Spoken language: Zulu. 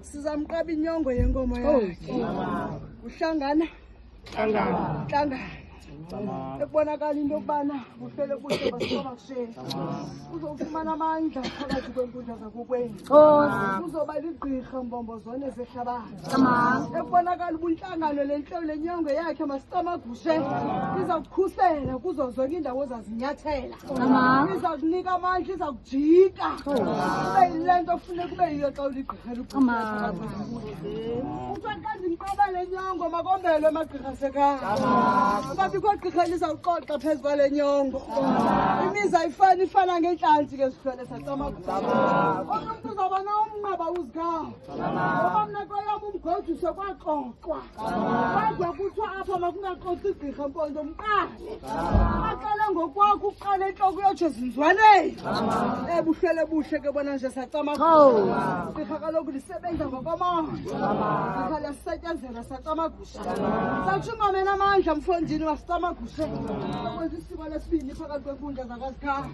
Sizamqaba inyongo yenkomo yakhe. Uhlangana. Ekubonakala into yokubana buhlele buhle basoma kushe. Uzofumana amandla phakathi kwenkundla zakokweni. Uzoba ligqirha mbombozone zehlabathi. Ekubonakala ubunhlangano lenhlelo lenyongo yakhe masitamagushe izakukhusela kuzo zonke indawo zazinyathela. Iza kunika amandla, iza kujika. Kube yilento ofuneka kube yiyo xa uligqirha luqhubeka. Uqaqaza imqaba lenyongo makombelwe amagqirha sekhaya. Babikho gqirha lizawuqoqa phezu kwale nyongo. Imizi ayifani ifana ngentlanzi ke sihlole sacamagusha. Umuntu uzawubona umnqaba uzigaba. Ngoba mna kweyam umgoduse kwaxoxwa. Kodwa kuthiwa apha makungaxoxi igqirha mpondo mqale. Baqale ngokwakho uqale entloko uyotsho zinzwaneni. Buhlele buhle ke bona nje sacamagusha. Igqirha kaloku lisebenza ngokwamandla. Igqirha liyasetyenzela sacamagusha. Satsho ungamena amandla mfondini wasicamagusha. Kwenza isiko lesibini phakathi kwenkundla zakazikhaya.